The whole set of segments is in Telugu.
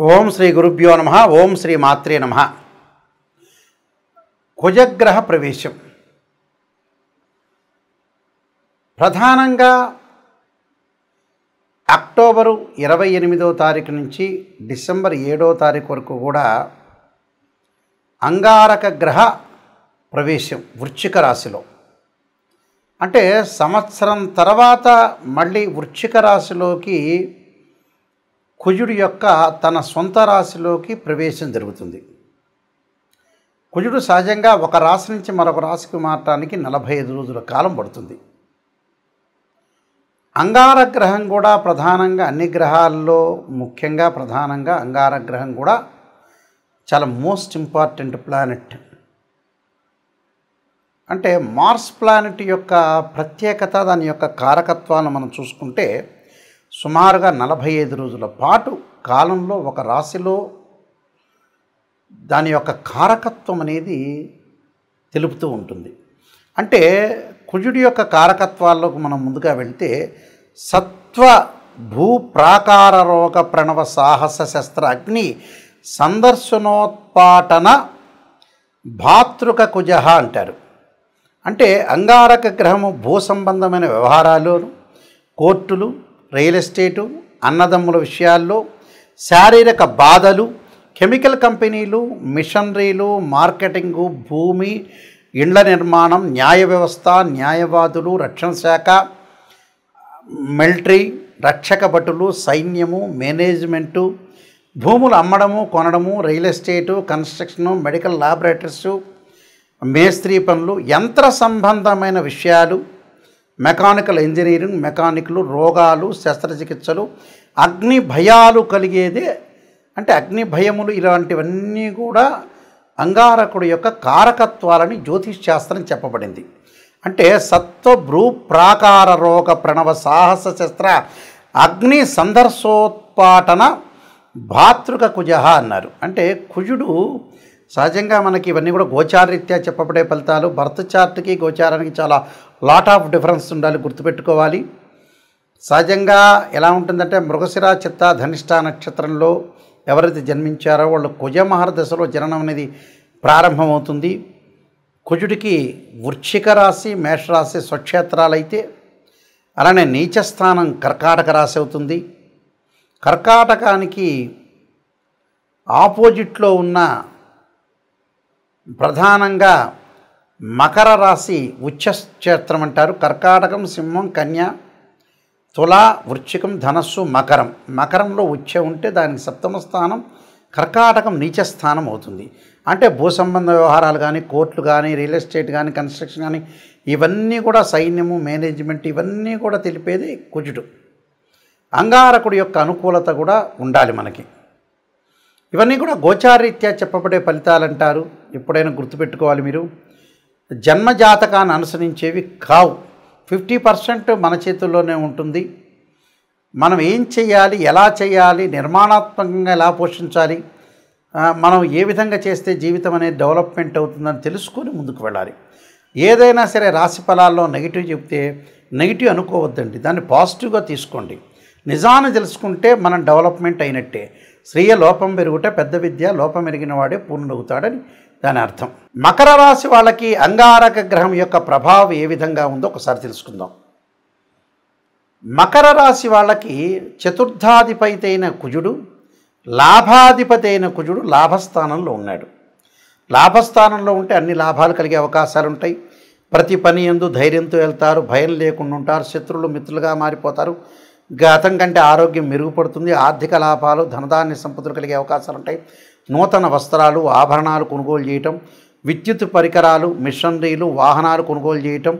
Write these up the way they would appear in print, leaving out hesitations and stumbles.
ఓం శ్రీ గురుభ్యో నమః. ఓం శ్రీ మాత్రే నమః. కుజగ్రహ ప్రవేశం ప్రధానంగా అక్టోబరు 28వ తారీఖు నుంచి డిసెంబర్ 7వ తారీఖు వరకు కూడా అంగారక గ్రహ ప్రవేశం వృశ్చిక రాశిలో. అంటే సంవత్సరం తర్వాత మళ్ళీ వృశ్చిక రాశిలోకి కుజుడు యొక్క తన సొంత రాశిలోకి ప్రవేశం జరుగుతుంది. కుజుడు సహజంగా ఒక రాశి నుంచి మరొక రాశికి మారటానికి 45 రోజుల కాలం పడుతుంది. అంగారక గ్రహం కూడా ప్రధానంగా అన్ని గ్రహాల్లో ముఖ్యంగా ప్రధానంగా అంగారక గ్రహం కూడా చాలా మోస్ట్ ఇంపార్టెంట్ ప్లానెట్. అంటే మార్స్ ప్లానెట్ యొక్క ప్రత్యేకత, దాని యొక్క కారకత్వాలను మనం చూసుకుంటే సుమారుగా 45 రోజుల పాటు కాలంలో ఒక రాశిలో దాని యొక్క కారకత్వం అనేది తెలుపుతూ ఉంటుంది. అంటే కుజుడి యొక్క కారకత్వాల్లోకి మనం ముందుగా వెళ్తే సత్వ భూ ప్రాకార రోగ ప్రణవ సాహస శస్త్ర అగ్ని సందర్శనోత్పాటన భాతృక కుజ అంటారు. అంటే అంగారక గ్రహము భూ సంబంధమైన వ్యవహారాలు, కోర్టులు, రియల్ ఎస్టేటు, అన్నదమ్ముల విషయాల్లో, శారీరక బాధలు, కెమికల్ కంపెనీలు, మిషనరీలు, మార్కెటింగు, భూమి, ఇండ్ల నిర్మాణం, న్యాయ వ్యవస్థ, న్యాయవాదులు, రక్షణ శాఖ, మిలిటరీ, రక్షక భటులు, సైన్యము, మేనేజ్మెంటు, భూములు అమ్మడము కొనడము, రియల్ ఎస్టేటు, కన్స్ట్రక్షను, మెడికల్ ల్యాబొరేటరీసు, మేస్త్రీ పనులు, యంత్ర సంబంధమైన విషయాలు, మెకానికల్ ఇంజనీరింగ్, మెకానిక్లు, రోగాలు, శస్త్రచికిత్సలు, అగ్ని భయాలు కలిగేదే. అంటే అగ్ని భయములు ఇలాంటివన్నీ కూడా అంగారకుడి యొక్క కారకత్వాలని జ్యోతిష్ శాస్త్రం చెప్పబడింది. అంటే సత్వ భ్రూ ప్రాకార రోగ ప్రణవ సాహస శస్త్ర అగ్ని సందర్శోత్పాటన భాతృక కుజ అన్నారు. అంటే కుజుడు సహజంగా మనకి ఇవన్నీ కూడా గోచారరీత్యా చెప్పబడే ఫలితాలు. బర్త్ చార్ట్కి గోచారానికి చాలా లాట్ ఆఫ్ డిఫరెన్స్ ఉండాలి, గుర్తుపెట్టుకోవాలి. సహజంగా ఎలా ఉంటుందంటే మృగశిర చిత్త ధనిష్ట నక్షత్రంలో ఎవరైతే జన్మించారో వాళ్ళు కుజమహర దశలో జననం అనేది ప్రారంభమవుతుంది. కుజుడికి వృశ్చిక రాశి, మేషరాశి స్వక్షేత్రాలైతే, అలానే నీచస్థానం కర్కాటక రాశి అవుతుంది. కర్కాటకానికి ఆపోజిట్లో ఉన్న ప్రధానంగా మకర రాశి ఉచ్చక్షేత్రం అంటారు. కర్కాటకం, సింహం, కన్య, తుల, వృశ్చికం, ధనస్సు, మకరం. మకరంలో ఉచ్చ ఉంటే దానికి సప్తమ స్థానం, కర్కాటకం నీచస్థానం అవుతుంది. అంటే భూ సంబంధ వ్యవహారాలు కానీ, కోర్టులు కానీ, రియల్ ఎస్టేట్ కానీ, కన్స్ట్రక్షన్ కానీ, ఇవన్నీ కూడా సైన్యము, మేనేజ్మెంట్, ఇవన్నీ కూడా తెలిపేది కుజుడు. అంగారకుడి యొక్క అనుకూలత కూడా ఉండాలి మనకి. ఇవన్నీ కూడా గోచారరీత్యా చెప్పబడే ఫలితాలు అంటారు. ఎప్పుడైనా గుర్తుపెట్టుకోవాలి మీరు. జన్మజాతకాన్ని అనుసరించేవి కావు. 50% మన చేతుల్లోనే ఉంటుంది. మనం ఏం చేయాలి, ఎలా చేయాలి, నిర్మాణాత్మకంగా ఎలా పోషించాలి, మనం ఏ విధంగా చేస్తే జీవితం అనేది డెవలప్మెంట్ అవుతుందని తెలుసుకొని ముందుకు వెళ్ళాలి. ఏదైనా సరే రాశి ఫలాల్లో నెగిటివ్ చెప్తే నెగిటివ్ అనుకోవద్దండి, దాన్ని పాజిటివ్గా తీసుకోండి. నిజాన్ని తెలుసుకుంటే మనం డెవలప్మెంట్ అయినట్టే. శ్రీయ లోపం పెరుగుటే పెద్ద విద్య, లోపం ఎరిగిన వాడే పూర్ణుడవుతాడని దాని అర్థం. మకర రాశి వాళ్ళకి అంగారక గ్రహం యొక్క ప్రభావం ఏ విధంగా ఉందో ఒకసారి తెలుసుకుందాం. మకర రాశి వాళ్ళకి చతుర్థాధిపతి అయిన కుజుడు, లాభాధిపతి అయిన కుజుడు లాభస్థానంలో ఉన్నాడు. లాభస్థానంలో ఉంటే అన్ని లాభాలు కలిగే అవకాశాలు ఉంటాయి. ప్రతి పని యందు ధైర్యంతో వెళ్తారు, భయం లేకుండా ఉంటారు, శత్రువులు మిత్రులుగా మారిపోతారు, గతం కంటే ఆరోగ్యం మెరుగుపడుతుంది, ఆర్థిక లాభాలు, ధనధాన్య సంపదలు కలిగే అవకాశాలు ఉంటాయి. నూతన వస్త్రాలు, ఆభరణాలు కొనుగోలు చేయటం, విద్యుత్ పరికరాలు, మిషనరీలు, వాహనాలు కొనుగోలు చేయటం,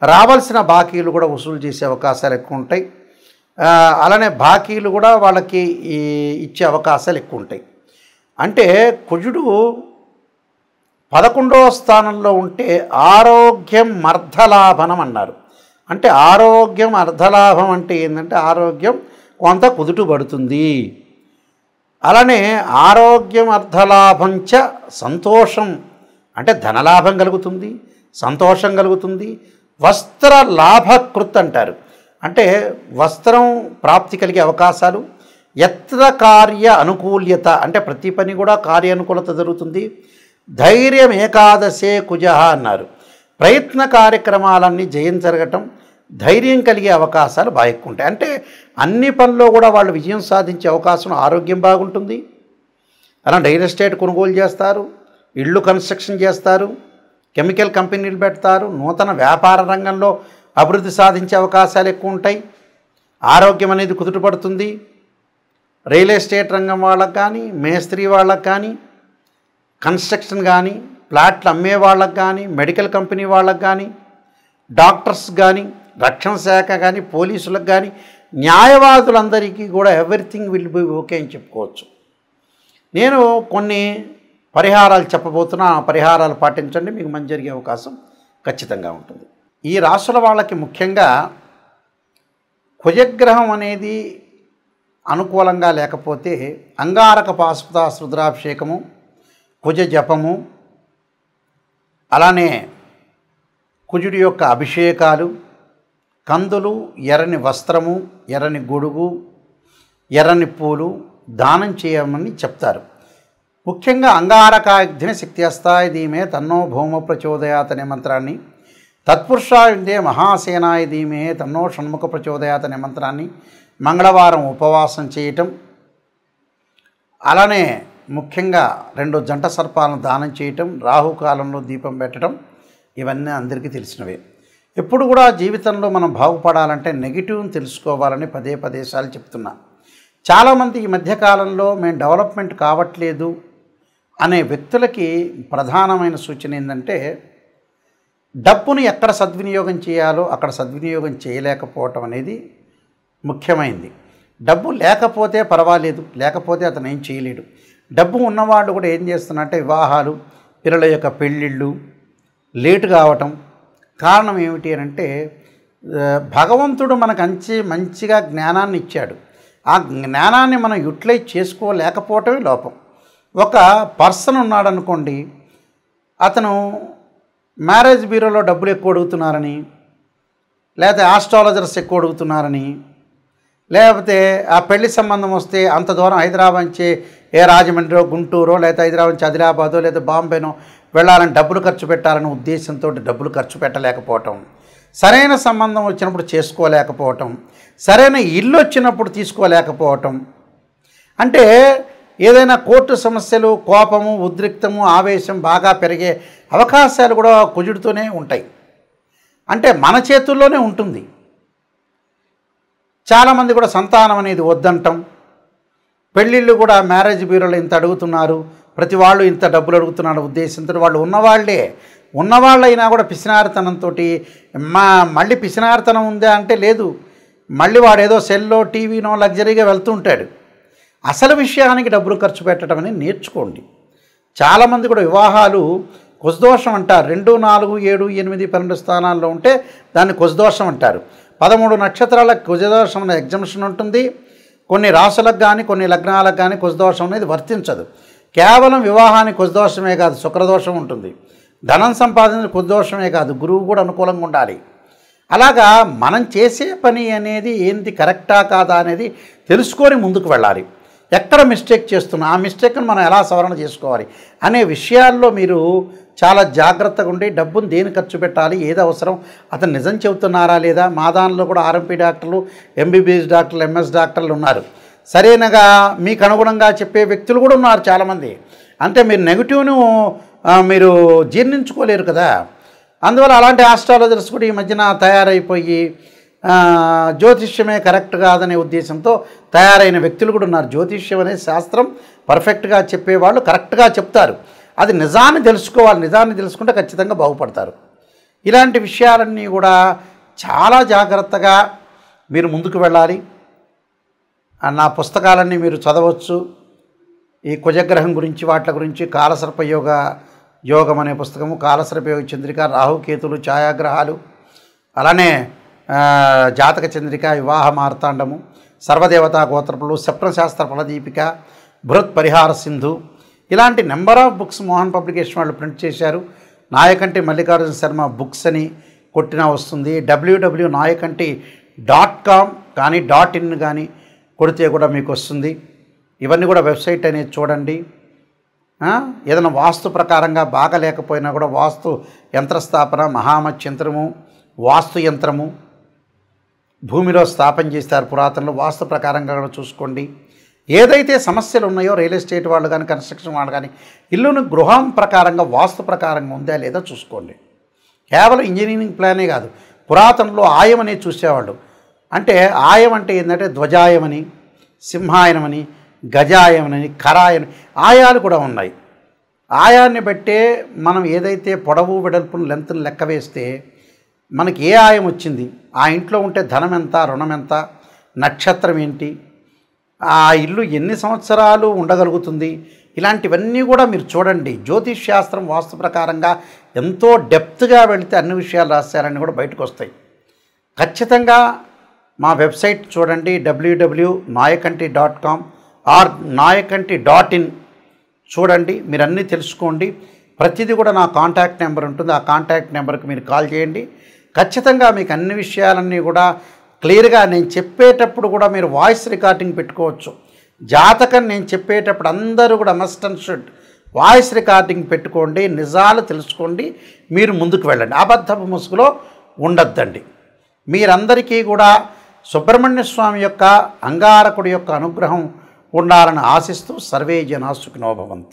రావాల్సిన బాకీలు కూడా వసూలు చేసే అవకాశాలు ఎక్కువ ఉంటాయి. అలానే బాకీలు కూడా వాళ్ళకి ఇచ్చే అవకాశాలు ఎక్కువ ఉంటాయి. అంటే కుజుడు 11వ స్థానంలో ఉంటే ఆరోగ్యం అర్ధలాభనం అన్నారు. అంటే ఆరోగ్యం అర్ధలాభం అంటే ఏంటంటే ఆరోగ్యం కొంత కుదుటపడుతుంది. అలానే ఆరోగ్యం అర్ధలాభంచ సంతోషం అంటే ధనలాభం కలుగుతుంది, సంతోషం కలుగుతుంది. వస్త్ర లాభకృత్ అంటారు. అంటే వస్త్రం ప్రాప్తి కలిగే అవకాశాలు, యత్ర కార్య అనుకూల్యత అంటే ప్రతి పని కూడా కార్య అనుకూలత జరుగుతుంది. ధైర్యం ఏకాదశే కుజ అన్నారు. ప్రయత్న కార్యక్రమాలన్నీ జయం జరగటం, ధైర్యం కలిగే అవకాశాలు బాగా ఎక్కువ ఉంటాయి. అంటే అన్ని పనుల్లో కూడా వాళ్ళు విజయం సాధించే అవకాశం, ఆరోగ్యం బాగుంటుంది. అలా రియల్ ఎస్టేట్ కొనుగోలు చేస్తారు, ఇళ్ళు కన్స్ట్రక్షన్ చేస్తారు, కెమికల్ కంపెనీలు పెడతారు, నూతన వ్యాపార రంగంలో అభివృద్ధి సాధించే అవకాశాలు ఎక్కువ ఉంటాయి. ఆరోగ్యం అనేది కుదుటపడుతుంది. రియల్ ఎస్టేట్ రంగం వాళ్ళకు కానీ, మేస్త్రీ వాళ్ళకు కానీ, కన్స్ట్రక్షన్ కానీ, ప్లాట్లు అమ్మే వాళ్ళకు కానీ, మెడికల్ కంపెనీ వాళ్ళకు కానీ, డాక్టర్స్ కానీ, రక్షణ శాఖ కానీ, పోలీసులకు కానీ, న్యాయవాదులందరికీ కూడా ఎవ్రీథింగ్ విల్ బి ఓకే అని చెప్పుకోవచ్చు. నేను కొన్ని పరిహారాలు చెప్పబోతున్నా. ఆ పరిహారాలు పాటించండి, మీకు మంచి జరిగే అవకాశం ఖచ్చితంగా ఉంటుంది. ఈ రాశుల వాళ్ళకి ముఖ్యంగా కుజగ్రహం అనేది అనుకూలంగా లేకపోతే అంగారక పాశుపత రుద్రాభిషేకము, కుజ జపము, అలానే కుజుడి యొక్క అభిషేకాలు, కందులు, ఎర్రని వస్త్రము, ఎర్రని గొడుగు, ఎర్రని పూలు దానం చేయమని చెప్తారు. ముఖ్యంగా అంగారకాగ్ని శక్త్యస్తాయ ధీమే తన్నో భౌమ ప్రచోదయాత్ అనే మంత్రాన్ని, తత్పురుషాయుందే మహాసేనాయ ధీమే తన్నో షణ్ముఖ ప్రచోదయాత్ అనే మంత్రాన్ని మంగళవారం ఉపవాసం చేయటం, అలానే ముఖ్యంగా 2 జంట సర్పాలను దానం చేయటం, రాహుకాలంలో దీపం పెట్టడం, ఇవన్నీ అందరికీ తెలిసినవే. ఎప్పుడు కూడా జీవితంలో మనం బాగుపడాలంటే నెగిటివ్ని తెలుసుకోవాలని పదే సార్లు చెప్తున్నా. చాలామంది ఈ మధ్యకాలంలో మేము డెవలప్మెంట్ కావట్లేదు అనే వ్యక్తులకి ప్రధానమైన సూచన ఏంటంటే, డబ్బును ఎక్కడ సద్వినియోగం చేయాలో అక్కడ సద్వినియోగం చేయలేకపోవటం అనేది ముఖ్యమైనది. డబ్బు లేకపోతే పర్వాలేదు, లేకపోతే అతను ఏం చేయలేడు. డబ్బు ఉన్నవాళ్ళు కూడా ఏం చేస్తున్నారంటే వివాహాలు, పిల్లల యొక్క పెళ్ళిళ్ళు లేటు కావటం. కారణం ఏమిటి అని అంటే, భగవంతుడు మనకు మంచిగా జ్ఞానాన్ని ఇచ్చాడు. ఆ జ్ఞానాన్ని మనం యూటిలైజ్ చేసుకోలేకపోవటమే లోపం. ఒక పర్సన్ ఉన్నాడనుకోండి, అతను మ్యారేజ్ బ్యూరోలో డబ్బులు ఎక్కువ అడుగుతున్నారని, లేకపోతే ఆస్ట్రాలజర్స్ ఎక్కువ అడుగుతున్నారని, లేకపోతే ఆ పెళ్లి సంబంధం వస్తే అంత దూరం హైదరాబాద్ నుంచి రాజమండ్రో, గుంటూరో, లేకపోతే హైదరాబాద్ నుంచి ఆదిలాబాదో లేదా బాంబేనో వెళ్ళాలని డబ్బులు ఖర్చు పెట్టాలనే ఉద్దేశంతో డబ్బులు ఖర్చు పెట్టలేకపోవటం, సరైన సంబంధం వచ్చినప్పుడు చేసుకోలేకపోవటం, సరైన ఇల్లు వచ్చినప్పుడు తీసుకోలేకపోవటం, అంటే ఏదైనా కోర్టు సమస్యలు, కోపము, ఉద్రిక్తము, ఆవేశం బాగా పెరిగే అవకాశాలు కూడా కుజుడితోనే ఉంటాయి. అంటే మన చేతుల్లోనే ఉంటుంది. చాలామంది కూడా సంతానం అనేది వద్దంటాం. పెళ్ళిళ్ళు కూడా మ్యారేజ్ బ్యూరోలో ఇంత అడుగుతున్నారు, ప్రతి వాళ్ళు ఇంత డబ్బులు అడుగుతున్నారు ఉద్దేశంతో వాళ్ళు ఉన్నవాళ్ళైనా కూడా పిసినారితనంతో మళ్ళీ పిసినారితనం ఉందా అంటే లేదు, మళ్ళీ వాడు ఏదో సెల్లో, టీవీనో లగ్జరీగా వెళ్తూ ఉంటాడు. అసలు విషయానికి డబ్బులు ఖర్చు పెట్టడం అనేది నేర్చుకోండి. చాలామంది కూడా వివాహాలు కుజదోషం అంటారు. 2, 4, 7, 8, 12 స్థానాల్లో ఉంటే దాన్ని కుజదోషం అంటారు. 13 నక్షత్రాలకు కుజదోషం అనే ఎగ్జంప్షన్ ఉంటుంది. కొన్ని రాశులకు కానీ కొన్ని లగ్నాలకు కానీ కుజదోషం అనేది వర్తించదు. కేవలం వివాహానికి కుజదోషమే కాదు, శుక్రదోషం ఉంటుంది. ధనం సంపాదించిన కుజదోషమే కాదు, గురువు కూడా అనుకూలంగా ఉండాలి. అలాగా మనం చేసే పని అనేది ఏంటి, కరెక్టా కాదా అనేది తెలుసుకొని ముందుకు వెళ్ళాలి. ఎక్కడ మిస్టేక్ చేస్తున్నా ఆ మిస్టేక్ను మనం ఎలా సవరణ చేసుకోవాలి అనే విషయాల్లో మీరు చాలా జాగ్రత్తగా ఉండి డబ్బును దేని ఖర్చు పెట్టాలి, ఏది అవసరం, అతను నిజం చెబుతున్నారా లేదా. మా దానిలో కూడా ఆర్ఎంపీ డాక్టర్లు, ఎంబీబీఎస్ డాక్టర్లు, ఎంఎస్ డాక్టర్లు ఉన్నారు. సరైనగా మీకు అనుగుణంగా చెప్పే వ్యక్తులు కూడా ఉన్నారు చాలామంది. అంటే మీరు నెగిటివ్ను మీరు జీర్ణించుకోలేరు కదా. అందువల్ల అలాంటి ఆస్ట్రాలజర్స్ కూడా ఈ మధ్యన తయారైపోయి జ్యోతిష్యమే కరెక్ట్ కాదనే ఉద్దేశంతో తయారైన వ్యక్తులు కూడా ఉన్నారు. జ్యోతిష్యం అనే శాస్త్రం పర్ఫెక్ట్గా చెప్పేవాళ్ళు కరెక్ట్గా చెప్తారు. అది నిజాన్ని తెలుసుకోవాలి. నిజాన్ని తెలుసుకుంటే ఖచ్చితంగా బాగుపడతారు. ఇలాంటి విషయాలన్నీ కూడా చాలా జాగ్రత్తగా మీరు ముందుకు వెళ్ళాలి. నా పుస్తకాలన్నీ మీరు చదవచ్చు. ఈ కుజగ్రహం గురించి, వాటి గురించి కాలసర్ప యోగం అనే పుస్తకము, కాలసర్ప యోగ చంద్రిక, రాహుకేతులు, ఛాయాగ్రహాలు, అలానే జాతక చంద్రిక, వివాహ మార్తాండము, సర్వదేవతా గోత్రపులు, స్వప్నశాస్త్ర ఫలదీపిక, బృహత్ పరిహార సింధు, ఇలాంటి number of books Mohan publication వాళ్ళు ప్రింట్ చేశారు. నాయకంటి మల్లికార్జున శర్మ బుక్స్ అని కొట్టినా వస్తుంది. www.nayakanti.com కానీ .in కానీ కొడితే కూడా మీకు వస్తుంది. ఇవన్నీ కూడా వెబ్సైట్ అనేది చూడండి. ఏదైనా వాస్తు ప్రకారంగా బాగలేకపోయినా కూడా వాస్తు యంత్రస్థాపన, మహామత్ యంత్రము, వాస్తు యంత్రము భూమిలో స్థాపన చేస్తారు పురాతనలో. వాస్తు ప్రకారంగా కూడా చూసుకోండి. ఏదైతే సమస్యలు ఉన్నాయో రియల్ ఎస్టేట్ వాళ్ళు కానీ, కన్స్ట్రక్షన్ వాళ్ళు కానీ, ఇల్లును గృహం ప్రకారంగా వాస్తు ప్రకారంగా ఉందా లేదా చూసుకోండి. కేవలం ఇంజనీరింగ్ ప్లానే కాదు, పురాతనలో ఆయం అనేది చూసేవాళ్ళు. అంటే ఆయం అంటే ఏంటంటే ధ్వజాయమని, సింహాయనమని, గజాయమని, కరాయని ఆయాలు కూడా ఉన్నాయి. ఆయాన్ని బట్టే మనం ఏదైతే పొడవు వెడల్పును లెంత్ను లెక్క వేస్తే మనకి ఏ ఆయం వచ్చింది, ఆ ఇంట్లో ఉంటే ధనం ఎంత, రుణం ఎంత, నక్షత్రం ఏంటి, ఆ ఇల్లు ఎన్ని సంవత్సరాలు ఉండగలుగుతుంది, ఇలాంటివన్నీ కూడా మీరు చూడండి. జ్యోతిష్ శాస్త్రం వాస్తు ప్రకారంగా ఎంతో డెప్త్గా వెళితే అన్ని విషయాలు రాశారని కూడా బయటకు వస్తాయి. ఖచ్చితంగా మా వెబ్సైట్ చూడండి, www.nayakanti.com ఆర్ nayakanti.in చూడండి. మీరు అన్నీ తెలుసుకోండి. ప్రతిదీ కూడా నా కాంటాక్ట్ నెంబర్ ఉంటుంది. ఆ కాంటాక్ట్ నెంబర్కి మీరు కాల్ చేయండి. ఖచ్చితంగా మీకు అన్ని విషయాలన్నీ కూడా క్లియర్గా నేను చెప్పేటప్పుడు కూడా మీరు వాయిస్ రికార్డింగ్ పెట్టుకోవచ్చు. జాతకం నేను చెప్పేటప్పుడు అందరూ కూడా must and should voice recording పెట్టుకోండి. నిజాలు తెలుసుకోండి, మీరు ముందుకు వెళ్ళండి. అబద్ధపు ముసుగులో ఉండొద్దండి. మీరందరికీ కూడా సుబ్రహ్మణ్య స్వామి యొక్క, అంగారకుడి యొక్క అనుగ్రహం ఉండాలని ఆశిస్తూ సర్వే జనా సుఖినో భవంతు.